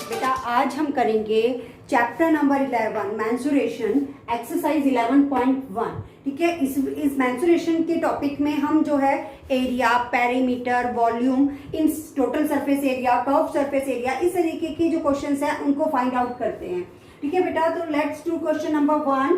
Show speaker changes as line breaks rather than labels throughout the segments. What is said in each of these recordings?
बेटा आज हम करेंगे चैप्टर नंबर 11 मेंसुरेशन एक्सरसाइज 11.1। ठीक है, इस मेंसुरेशन के टॉपिक में हम जो है area, perimeter, volume, in total surface area, curve surface area, इस तरीके के जो क्वेश्चंस हैं उनको फाइंड आउट करते हैं। ठीक है बेटा, तो let's do question number 1।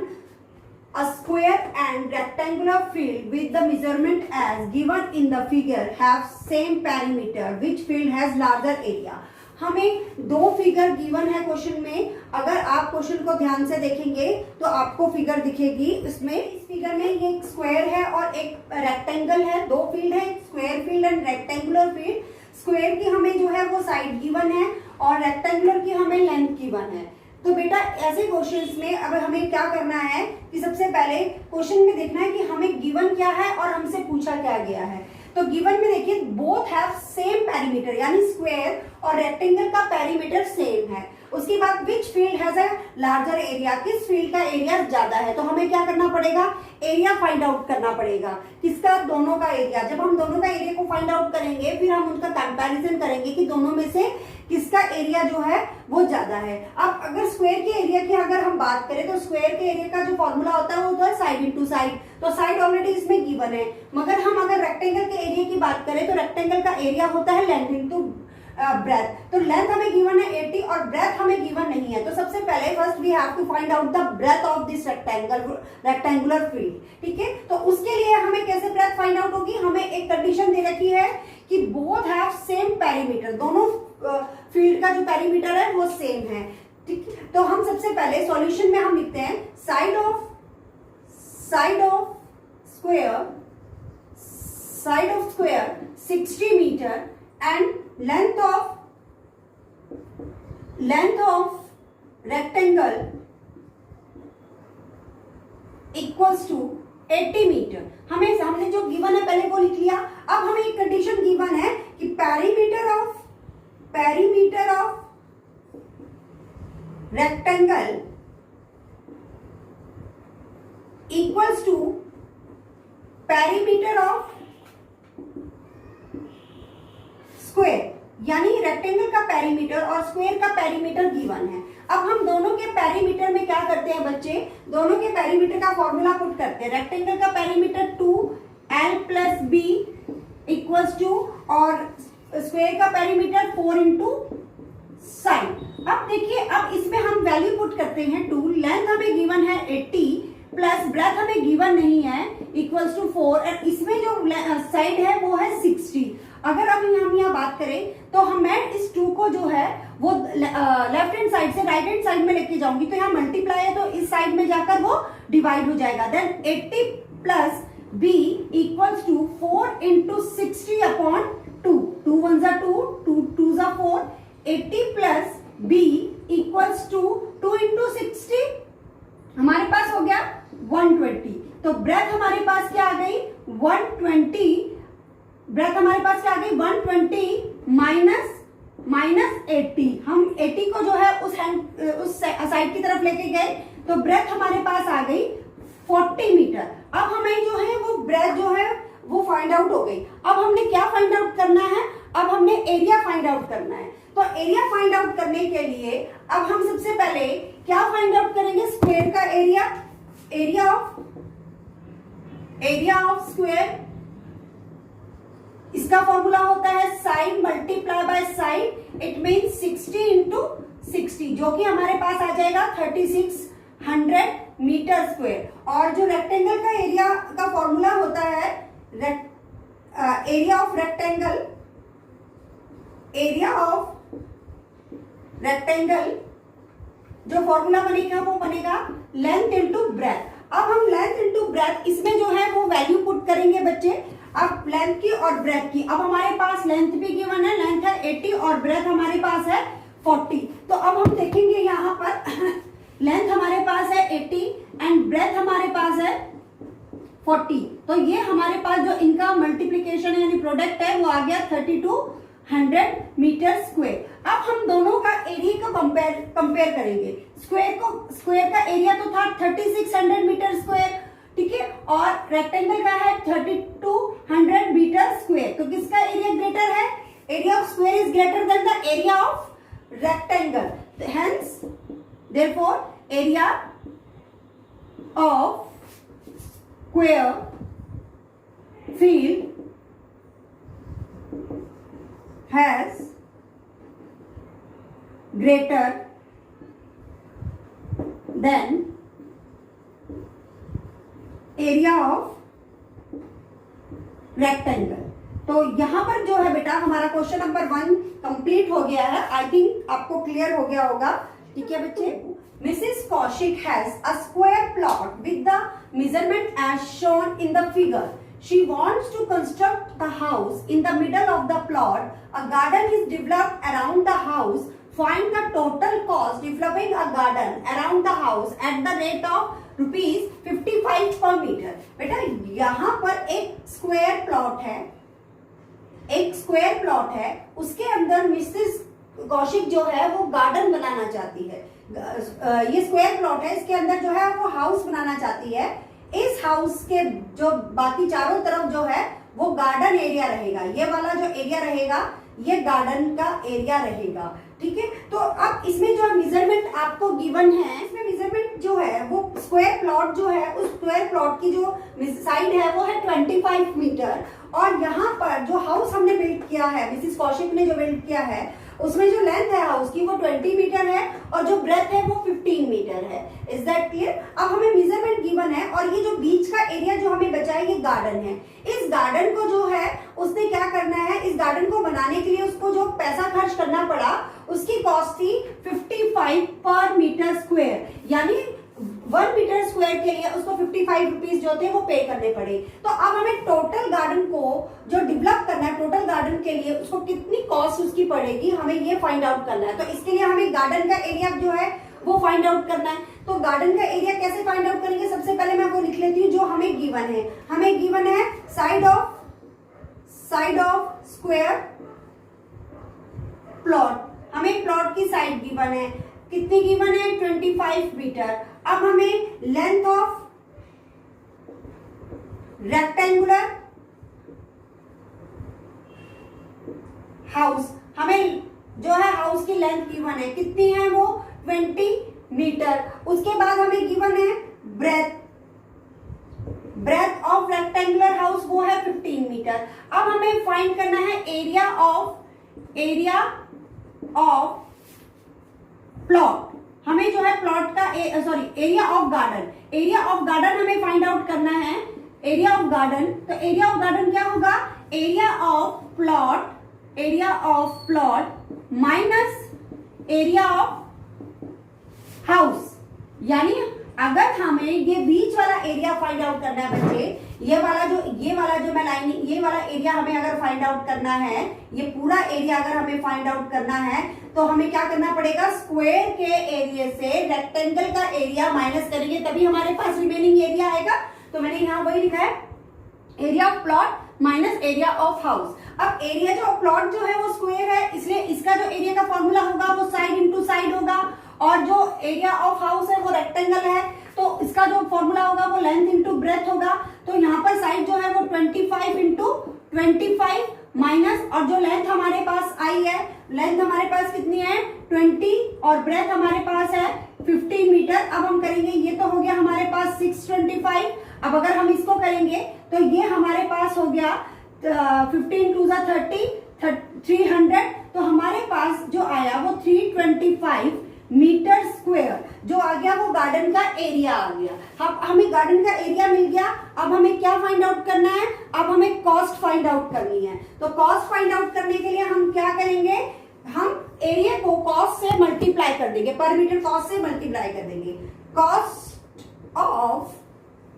A square and rectangular field with the measurement as given in the figure have same perimeter. Which field has larger area? हमें दो फिगर गिवन है क्वेश्चन में। अगर आप क्वेश्चन को ध्यान से देखेंगे तो आपको फिगर दिखेगी। इसमें इस फिगर में ये एक स्क्वायर है और एक रेक्टेंगल है। दो फील्ड है, square field and rectangular field. Square की हमें जो है वो साइड गिवन है और रेक्टेंगुलर की हमें लेंथ गिवन है। तो बेटा ऐसे क्वेश्चंस में अब हमें क्या करना है कि सबसे पहले क्वेश्चन में देखना है कि हमें गिवन क्या है और हमसे पूछा क्या गया है। तो गिवन में देखिए बोथ हैव सेम पेरीमीटर, यानी स्क्वायर और रेक्टेंगल का पेरीमीटर सेम है। उसके बाद which field has a larger area, किस फील्ड का एरिया ज्यादा है। तो हमें क्या करना पड़ेगा, एरिया फाइंड आउट करना पड़ेगा। किसका, दोनों का एरिया। जब हम दोनों का एरिया को फाइंड आउट करेंगे फिर हम उनका कंपैरिजन करेंगे कि दोनों में से किसका एरिया जो है वो ज्यादा है। अब अगर स्क्वायर के एरिया की अगर हम बात करें तो स्क्वायर के एरिया का जो फॉर्मूला होता है वो होता है साइड इंटू साइड। तो साइड ऑलरेडी इसमें गिवन है। मगर हम अगर रेक्टेंगल के एरिया की बात करें तो रेक्टेंगल का एरिया होता है लेंथ इंटू ब्रेथ। तो लेंथ हमें गिवन है 80 और ब्रेथ हमें गिवन नहीं है। तो सबसे पहले first we have to find out the breadth of this rectangular field. ठीक है, तो उसके लिए हमें कैसे ब्रेथ फाइंड आउट होगी, हमें एक कंडीशन दे रखी है कि बोथ हैव सेम पेरीमीटर, दोनों फील्ड का जो पेरीमीटर है वो सेम है। ठीक है, तो हम सबसे पहले सॉल्यूशन में हम लिखते हैं side of square 60 metre and length of rectangle equals to 80 metre. हमने जो गिवन है पहले वो लिख लिया। अब हमें एक कंडीशन गिवन है कि perimeter of rectangle equals to perimeter of square, यानी रेक्टेंगल का पेरीमीटर और स्क्वायर का पेरीमीटर गिवन है। अब हम दोनों के पेरीमीटर में क्या करते हैं बच्चे, दोनों के पेरीमीटर का फॉर्मूला पुट करते हैं। रेक्टेंगल का perimeter 2l plus b equals to और स्क्वायर का पेरीमीटर 4 इंटू साइड। अब देखिए, अब इसमें हम वैल्यू पुट करते हैं 2, लेंथ हमें गिवन है 80 प्लस ब्रेथ हमें गिवन नहीं है इक्वल्स टू 4 और इसमें जो साइड है वो है 60। अगर अभी हम यहाँ बात करें तो मैं इस 2 को जो है वो लेफ्ट हैंड साइड से राइट हैंड साइड में लेके जाऊंगी। तो यहाँ मल्टीप्लाई है तो इस साइड में जाकर वो डिवाइड हो जाएगा। Then 80 plus b equals to 4 into 60 upon 2, 2 1 जा 2, 2 2 जा 4, 80 plus b equals to 2 into 60 हमारे पास हो गया 120। तो ब्रेथ हमारे पास क्या आ गई 120, ब्रेथ हमारे पास क्या आ गई 120 माइनस 80। हम 80 को जो है उस साइड की तरफ लेके गए तो ब्रेथ हमारे पास आ गई 40 मीटर। अब हमें जो है वो ब्रेथ जो है वो फाइंड आउट हो गई। अब हमने क्या फाइंड आउट करना है, अब हमने एरिया फाइंड आउट करना है। तो एरिया फाइंड आउट करने के लिए अब हम सबसे पहले क्या फाइंड आउट करेंगे, स्क्वायर का एरिया, एरिया ऑफ स्क्वायर। इसका फॉर्मूला होता है side multiply by side, it means 60 into 60, जो कि हमारे पास आ जाएगा 3600 मीटर स्क्वायर। और जो रेक्टेंगल का एरिया का फॉर्मूला होता है एरिया ऑफ रेक्टेंगल जो फॉर्मूला बनेगा वो बनेगा लेंथ इंटू ब्रेथ। अब हम लेंथ इंटू ब्रेथ इसमें जो है वो वैल्यू पुट करेंगे बच्चे। अब लेंथ की और ब्रेथ की, अब हमारे पास लेंथ भी गिवन है, लेंथ है 80 और ब्रेथ हमारे पास है 40। तो अब हम देखेंगे यहाँ पर लेंथ हमारे पास है 80 एंड ब्रेथ हमारे पास है 40। तो ये हमारे पास जो इनका मल्टीप्लीकेशन यानी प्रोडक्ट है वो आ गया 3200 मीटर स्क्वायर। अब हम दोनों का एरिया को कंपेयर करेंगे। स्क्वायर का एरिया तो था 3600 मीटर स्क्वायर, ठीक है, और रेक्टेंगल का है 3200 मीटर स्क्वायर। तो किसका एरिया ग्रेटर है? Area of square is greater than the area of rectangle, hence therefore area of square field has greater than area of rectangle। तो यहां पर जो है बेटा हमारा क्वेश्चन नंबर 1 कंप्लीट हो गया है। आई थिंक आपको क्लियर हो गया होगा। ठीक है बच्चे, Mrs Kaushik has a square plot with the measurement as shown in the figure. She wants to construct the house in the middle of the plot. A garden is developed around the house. Find the total cost developing a garden around the house at the rate of ₹55 per meter। बेटा यहाँ पर एक square plot है, एक square plot है, उसके अंदर Mrs Kaushik जो है वो गार्डन बनाना चाहती है। ये स्क्वायर प्लॉट है, इसके अंदर जो है वो हाउस बनाना चाहती है। इस हाउस के जो बाकी चारों तरफ जो है वो गार्डन एरिया रहेगा। ये वाला जो एरिया रहेगा ये गार्डन का एरिया रहेगा। ठीक है, तो अब इसमें जो मेजरमेंट आपको गिवन है, इसमें मेजरमेंट जो है वो स्क्वायर प्लॉट जो है उस स्क्वायर प्लॉट की जो साइड है वो है 25 मीटर, और यहाँ पर जो हाउस हमने बिल्ड किया है, मिसेस कौशिक ने जो बिल्ड किया है, उसमें जो लेंथ है हाउस की वो 20 मीटर है और जो ब्रेथ है वो 15 मीटर है। Is that clear? अब हमें मेजरमेंट गिवन है और ये जो बीच का एरिया जो हमें बचा है ये गार्डन है। इस गार्डन को जो है उसने क्या करना है, इस गार्डन को बनाने के लिए उसको जो पैसा खर्च करना पड़ा उसकी कॉस्ट थी 55 पर मीटर स्क्वायर, यानी 1 मीटर स्क्वायर के लिए उसको 55 रुपीज जो थे वो पे करने पड़े। तो अब हमें टोटल गार्डन को जो डेवलप करना है, टोटल गार्डन के लिए उसको कितनी कॉस्ट उसकी पड़ेगी हमें ये फाइंड आउट करना है। तो इसके लिए हमें गार्डन का एरिया जो है वो फाइंड आउट करना है। तो गार्डन का एरिया कैसे फाइंड आउट करेंगे? सबसे पहले मैं वो लिख लेती हूँ जो हमें गिवन है। हमें गिवन है साइड ऑफ स्क्वायर प्लॉट, हमें प्लॉट की साइड गिवन है, कितनी गिवन है? 25 मीटर। अब हमें लेंथ ऑफ रेक्टेंगुलर हाउस, हमें जो है हाउस की लेंथ गिवन है, कितनी है वो? 20 मीटर। उसके बाद हमें गिवन है ब्रेथ ऑफ रेक्टेंगुलर हाउस, वो है 15 मीटर। अब हमें फाइंड करना है एरिया ऑफ प्लॉट। हमें जो है प्लॉट का एरिया ऑफ गार्डन हमें फाइंड आउट करना है। एरिया ऑफ गार्डन, तो एरिया ऑफ गार्डन क्या होगा? Area of plot minus area of house. यानी अगर हमें ये बीच वाला एरिया फाइंड आउट करना है बच्चे, ये वाला जो मैं लाइनिंग, ये वाला एरिया हमें अगर फाइंड आउट करना है, ये पूरा एरिया अगर हमें फाइंड आउट करना है तो हमें क्या करना पड़ेगा? स्क्वायर के एरिया से रेक्टेंगल का एरिया माइनस करेंगे, तभी हमारे पास रिमेनिंग एरिया आएगा। तो मैंने यहाँ वही लिखा है, area of plot minus area of house. अब एरिया जो प्लॉट जो है वो स्क्वायर है, इसलिए इसका जो एरिया का फॉर्मूला होगा वो साइड इंटू साइड होगा, और जो एरिया ऑफ हाउस है वो रेक्टेंगल है तो इसका जो फॉर्मूला होगा वो लेंथ इंटू ब्रेथ होगा। तो यहाँ पर साइड जो है वो 25 इंटू 25 माइनस, और जो लेंथ हमारे पास आई है, लेंथ हमारे पास कितनी है? 20, और ब्रेथ हमारे पास है 15 मीटर। अब हम करेंगे, ये तो हो गया हमारे पास 625। अब अगर हम इसको करेंगे तो ये हमारे पास हो गया 15 टू 30, 300। तो हमारे पास जो आया वो 325 मीटर स्क्वायर जो आ गया वो गार्डन का एरिया आ गया। अब हमें गार्डन का एरिया मिल गया। अब हमें क्या फाइंड आउट करना है? अब हमें कॉस्ट फाइंड आउट करनी है। तो कॉस्ट फाइंड आउट करने के लिए हम क्या करेंगे? हम एरिया को कॉस्ट से मल्टीप्लाई कर देंगे, पर मीटर कॉस्ट से मल्टीप्लाई कर देंगे। Cost of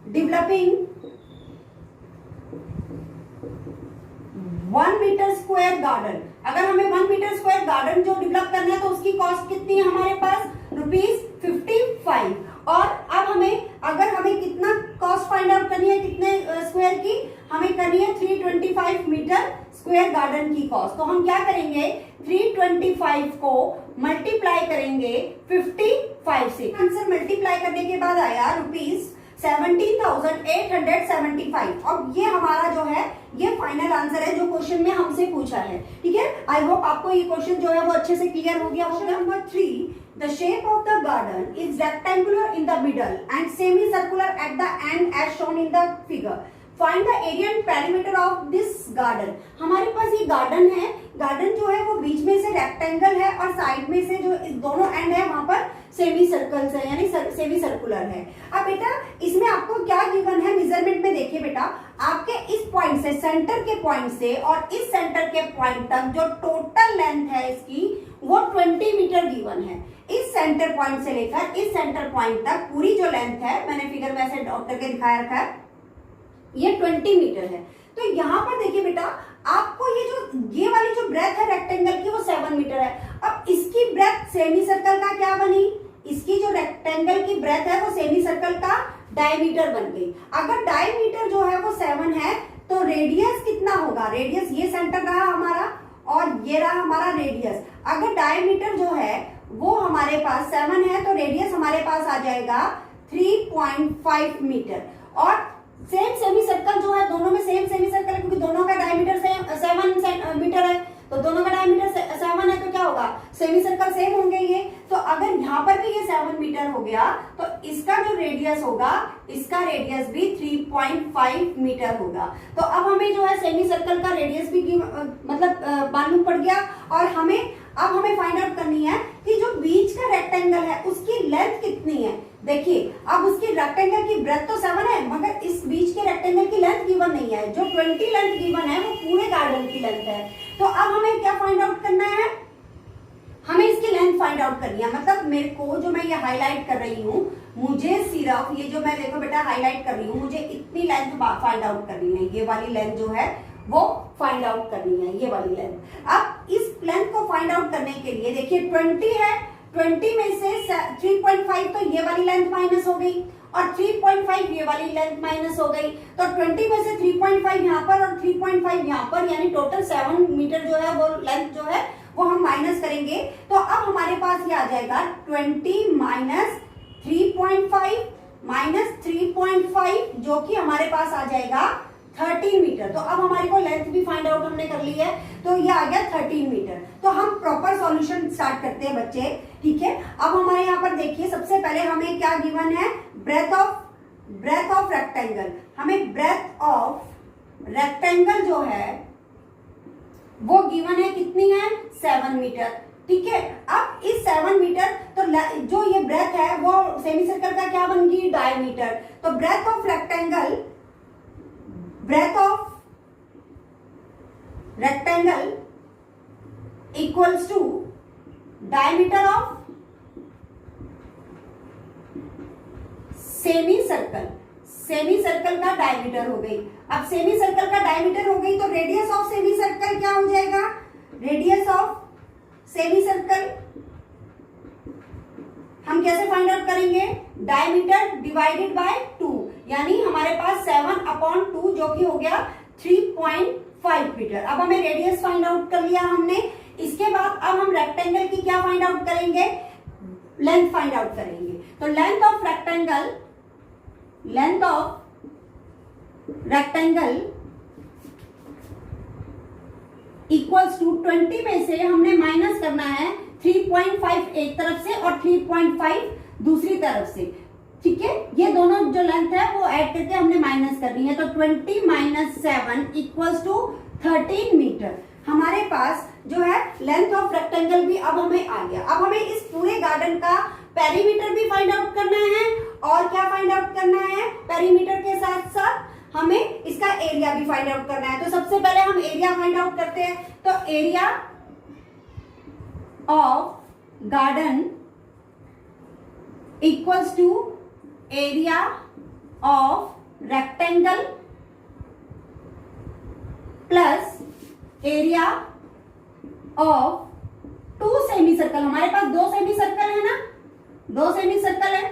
developing 1 metre square garden, अगर हमें 1 मीटर स्क्वायर गार्डन जो डेवलप करना है तो उसकी कॉस्ट कितनी है हमारे पास? ₹55। और अब अगर हमें कितना कॉस्ट फाइंड आउट करनी है, कितने स्क्वायर की हमें करनी है? 325 मीटर स्क्वायर गार्डन की कॉस्ट। तो हम क्या करेंगे? 325 को मल्टीप्लाई करेंगे 55 से। आंसर मल्टीप्लाई करने के बाद आया 17,875। अब ये हमारा जो है ये फाइनल आंसर है जो क्वेश्चन में हमसे पूछा है। ठीक है, आई होप आपको ये क्वेश्चन जो है वो अच्छे से क्लियर हो गया होगा। Number 3, the shape of the garden is rectangular in the middle and semicircular at the end as shown in the figure. Find the area and perimeter of this garden. हमारे पास ये गार्डन है, garden जो है वो बीच में से rectangle है और साइड में से जो दोनों एंड है वहां पर सेमी सर्कल्स है यानी सेमी सर्कुलर है। अब बेटा इसमें आपको क्या गिवन है मेजरमेंट में, देखिए बेटा आपके इस पॉइंट से, सेंटर के पॉइंट से और इस सेंटर के पॉइंट तक जो टोटल लेंथ है इसकी वो 20 मीटर गिवन है। इस सेंटर पॉइंट से लेकर इस सेंटर पॉइंट तक पूरी जो लेंथ है, मैंने फिगर में ऐसे डॉट करके दिखाया रखा है, ये 20 मीटर है। तो यहाँ पर देखिए बेटा आपको ये वाली जो ब्रेथ है रेक्टेंगल की वो 7 मीटर है। अब इसकी ब्रेथ सेमी सर्कल का क्या बनी, इसकी जो रेक्टेंगल की ब्रेथ है वो सेमी सर्कल का डायमीटर बन गई। अगर डायमीटर जो है वो 7 है तो रेडियस कितना होगा, रेडियस ये सेंटर रहा हमारा और ये रहा हमारा रेडियस। अगर डायमीटर जो है वो हमारे पास 7 है तो रेडियस हमारे पास आ जाएगा 3.5 मीटर। और सेम सेमी सर्कल जो है, दोनों में सेम सेमी सर्कल है क्योंकि दोनों का डायमीटर 7 मीटर है, तो दोनों का डायमीटर 7 है तो क्या होगा, सेमी सर्कल सेम होंगे ये। तो अगर यहाँ पर भी ये 7 मीटर हो गया तो इसका जो रेडियस होगा, इसका रेडियस भी 3.5 मीटर होगा। तो अब हमें जो है सेमी सर्कल का रेडियस भी मतलब मालूम पड़ गया। और अब हमें फाइंड आउट करनी है कि जो बीच का रेक्टेंगल है उसकी लेंथ कितनी है। देखिए अब उसकी रेक्टेंगल की ब्रेथ तो 7 है मगर इस बीच के रेक्टेंगल की लेंथ गिवन नहीं है। जो 20 लेंथ गिवन है वो पूरे गार्डन की लेंथ है। तो अब हमें क्या फाइंड आउट करना है, हमें इसकी लेंथ फाइंड आउट करनी है। मतलब मेरे को जो मैं ये हाईलाइट कर रही हूँ, मुझे सिर्फ ये जो मैं देखो बेटा हाईलाइट कर रही हूँ, मुझे इतनी लेंथ फाइंड आउट करनी है। ये वाली लेंथ जो है वो फाइंड आउट करनी है, ये वाली लेंथ। अब इस लेंथ को फाइंड आउट करने के लिए देखिए 20 है, 20 में से 3.5 तो ये वाली लेंथ माइनस हो गई और 3.5 ये वाली लेंथ माइनस हो गई। तो 20 में से 3.5 यहाँ पर और 3.5 यहाँ पर, यानी टोटल 7 मीटर जो है वो लेंथ जो है वो हम माइनस करेंगे। तो अब हमारे पास ये आ जाएगा 20 माइनस 3.5 जो कि हमारे पास आ जाएगा 13 मीटर। तो अब हमारे को लेंथ भी फाइंड आउट हमने कर ली है, तो ये आ गया 13 मीटर। तो हम प्रॉपर सॉल्यूशन स्टार्ट करते हैं बच्चे, ठीक है। अब हमारे यहाँ पर देखिए सबसे पहले हमें क्या गिवन है, ब्रेथ ऑफ रेक्टेंगल। हमें ब्रेथ ऑफ रेक्टेंगल जो है वो गिवन है, कितनी है, 7 मीटर, ठीक है। अब इस 7 मीटर तो जो ये ब्रेथ है वो सेमी सर्कल का क्या बन गई, डायमीटर। तो breadth of rectangle equals to diameter of semi circle का डायमीटर हो गई। अब सेमी सर्कल का डायमीटर हो गई तो रेडियस ऑफ सेमी सर्कल क्या हो जाएगा, रेडियस ऑफ सेमी सर्कल हम कैसे फाइंड आउट करेंगे, डायमीटर डिवाइडेड बाय 2, यानी हमारे पास 7/2 जो कि हो गया 3.5 मीटर। अब हमें रेडियस फाइंड आउट कर लिया हमने। इसके बाद अब हम रेक्टेंगल की क्या फाइंड आउट करेंगे, लेंथ फाइंड आउट करेंगे। तो length of rectangle equals to 20 में से हमने माइनस करना है 3.5 एक तरफ से और 3.5 दूसरी तरफ से, ठीक है। ये दोनों जो लेंथ है वो ऐड करके हमने माइनस करनी है। तो 20 माइनस 7 इक्वल्स टू 13 मीटर। हमारे पास जो है लेंथ ऑफ रेक्टेंगल भी अब हमें आ गया। अब हमें इस पूरे गार्डन का पेरीमीटर भी फाइंड आउट करना है और क्या फाइंड आउट करना है, पेरीमीटर के साथ साथ हमें इसका एरिया भी फाइंड आउट करना है। तो सबसे पहले हम एरिया फाइंड आउट करते हैं। तो area of garden equals to area of rectangle plus area of 2 semi circle. हमारे पास 2 सेमी सर्कल है ना, 2 सेमी सर्कल है।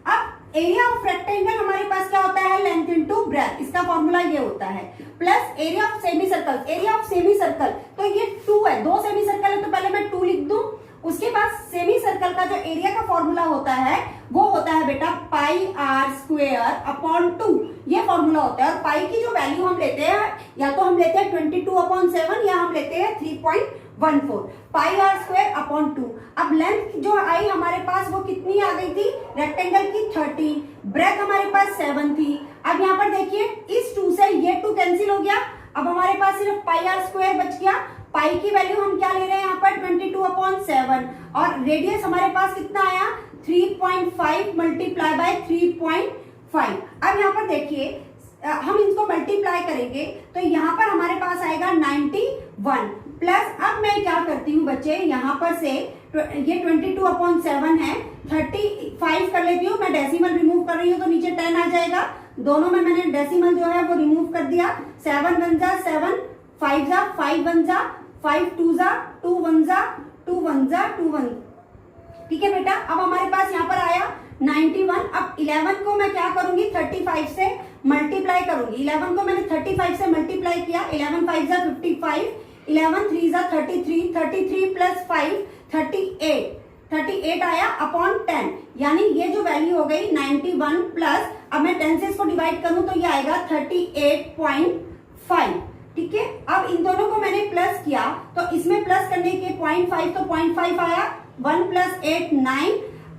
अब एरिया ऑफ रेक्टेंगल हमारे पास क्या होता है, लेंथ इनटू ब्रेथ, इसका फॉर्मूला ये होता है, plus area of semi circle. Area of semi circle तो ये 2 है, 2 सेमी सर्कल है तो पहले मैं 2 लिख दूं उसके बाद सेमी सर्कल का जो एरिया का फॉर्मूला होता है वो होता है बेटा पाई आर स्क्वेयर अपॉन 2, ये फॉर्मूला होता है। और पाई की जो वैल्यू हम लेते हैं, या तो हम लेते हैं 22/7 या हम लेते हैं 3.14 पाई आर स्क्वेयर अपॉन 2। अब लेंथ जो आई हमारे पास वो कितनी आ गई थी रेक्टेंगल की 30, ब्रेथ हमारे पास 7 थी। अब यहाँ पर देखिए इस 2 से ये 2 कैंसिल हो गया, अब हमारे पास सिर्फ पाई आर स्क्वायर बच गया। पाई की वैल्यू हम क्या ले रहे हैं यहाँ पर 22/7 और रेडियस हमारे पास कितना आया 3.5 मल्टीप्लाई बाय 3.5। अब यहाँ पर देखिए हम इनको मल्टीप्लाई करेंगे तो यहाँ पर हमारे पास आएगा 91 प्लस, अब मैं क्या करती हूँ बच्चे यहाँ पर से ये 22/7 है 35 कर लेती हूँ, मैं डेसिमल रिमूव कर रही हूँ तो नीचे 10 आ जाएगा। दोनों में मैंने डेसिमल जो है वो रिमूव कर दिया। 7 1 जा 7, 5 जा 5 1 जा 5, 2 जा 2 1 जा 2 1 जा 2 1। ठीक है बेटा, अब हमारे पास यहाँ पर आया 91। अब 11 को मैं क्या करूंगी 35 से मल्टीप्लाई करूंगी। 11 को मैंने 35 से मल्टीप्लाई किया, 11 5 जा 55, 11 3 जा 33, 33 प्लस 5 38 आया अपॉन 10, यानी ये जो वैल्यू हो गई 91 प्लस, अब मैं 10 से इसको डिवाइड करूं तो ये आएगा 38.5। ठीक है, अब इन दोनों को मैंने प्लस किया तो इसमें प्लस करने के 0.5 तो 0.5 आया, 1 + 8 9,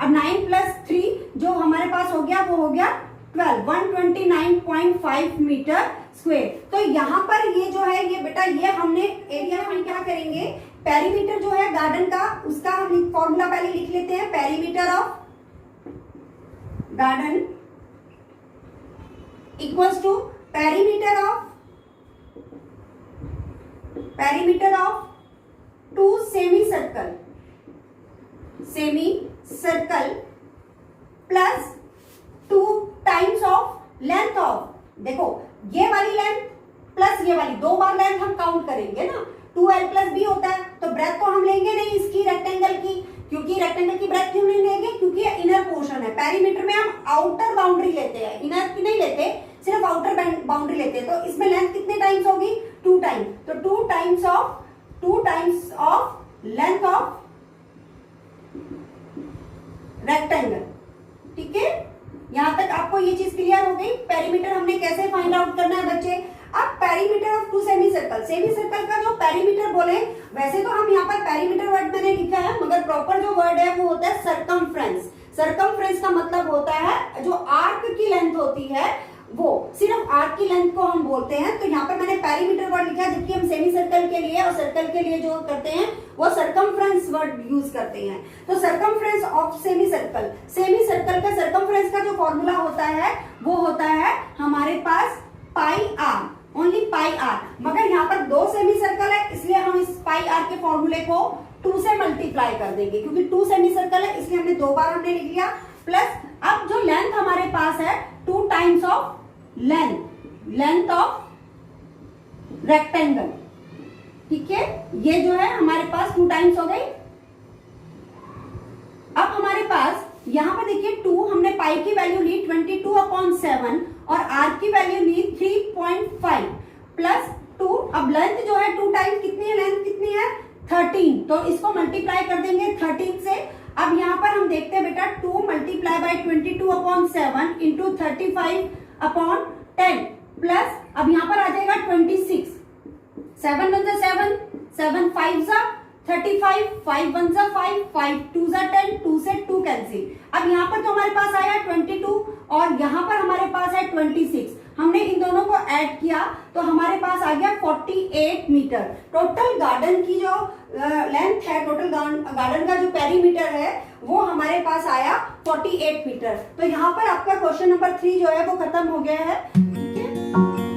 अब 9 + 3 जो हमारे पास हो गया वो हो गया 12, 129.5 मीटर स्क्वायर। तो यहाँ पर ये जो है ये बेटा ये हमने एरिया हम क्या करेंगे पेरीमीटर जो है गार्डन का उसका हम फॉर्मूला पहले लिख लेते हैं। Perimeter of garden equals to perimeter of 2 semi circle plus 2 times of length of, देखो ये वाली लेंथ प्लस ये वाली 2 बार लेंथ हम काउंट करेंगे ना, 2l + b होता है तो ब्रेथ तो हम लेंगे नहीं इसकी रेक्टेंगल की, क्योंकि रेक्टेंगल की ब्रेथ क्यों नहीं लेंगे क्योंकि ये इनर पोर्शन है। पेरीमीटर में हम आउटर बाउंड्री लेते हैं, इनर की नहीं लेते, सिर्फ आउटर बाउंड्री लेते हैं। तो इसमें लेंथ कितने टाइम्स होगी 2 टाइम्स, तो 2 times of length of rectangle. ठीक है, यहां तक आपको ये चीज क्लियर हो गई। पेरीमीटर हमने कैसे फाइंड आउट करना है बच्चे। अब पेरीमीटर ऑफ 2 सेमी सर्कल का जो पेरीमीटर बोले, वैसे तो हम यहाँ पर पेरीमीटर वर्ड मैंने लिखा है मगर प्रॉपर जो वर्ड है वो होता है सरकमफ्रेंस। सरकमफ्रेंस का मतलब होता है जो आर्क की लेंथ होती है, वो सिर्फ आर्क की लेंथ को हम बोलते हैं। तो यहाँ पर मैंने पेरीमीटर वर्ड लिखा है, जबकि हम सेमी सर्कल के लिए और सर्कल के लिए जो करते हैं वो सरकमफ्रेंस वर्ड यूज करते हैं। तो सरकमफ्रेंस ऑफ सेमी सर्कल का सरकमफ्रेंस का जो फॉर्मूला होता है वो होता है हमारे पास पाई आर, ओनली पाई आर। मगर यहाँ पर 2 सेमी सर्कल है इसलिए हम इस पाई आर के फॉर्मूले को 2 से मल्टीप्लाई कर देंगे, क्योंकि 2 सेमी सर्कल है इसलिए हमने 2 बार हमने लिख लिया। प्लस अब जो लेंथ हमारे पास है 2 times of length of rectangle. ठीक है, ये जो है हमारे पास 2 टाइम्स हो गई। अब हमारे पास यहां पर देखिए 2 हमने पाई की वैल्यू ली 22/7 और आर की वैल्यू ली 3.5 प्लस 2। अब लेंथ जो है 2 टाइम्स कितनी है, लेंथ कितनी है 13, तो इसको मल्टीप्लाई कर देंगे 13 से। अब यहाँ पर हम देखते हैं बेटा 2 × 22/7 इंटू 35/10 प्लस, अब यहाँ पर आ जाएगा 26, 7 1 जा 7, 7 5 जा 35, 5 1 जा 5, 5 2 जा 10, 2 से 2 कैंसिल। अब यहाँ पर तो हमारे पास आया 22 और यहाँ पर हमारे पास है 26। हमने इन दोनों को ऐड किया तो हमारे पास आ गया 48 मीटर। टोटल गार्डन की जो लेंथ है, टोटल गार्डन का जो पेरीमीटर है वो हमारे पास आया 48 मीटर। तो यहाँ पर आपका क्वेश्चन नंबर 3 जो है वो खत्म हो गया है। ठीक है।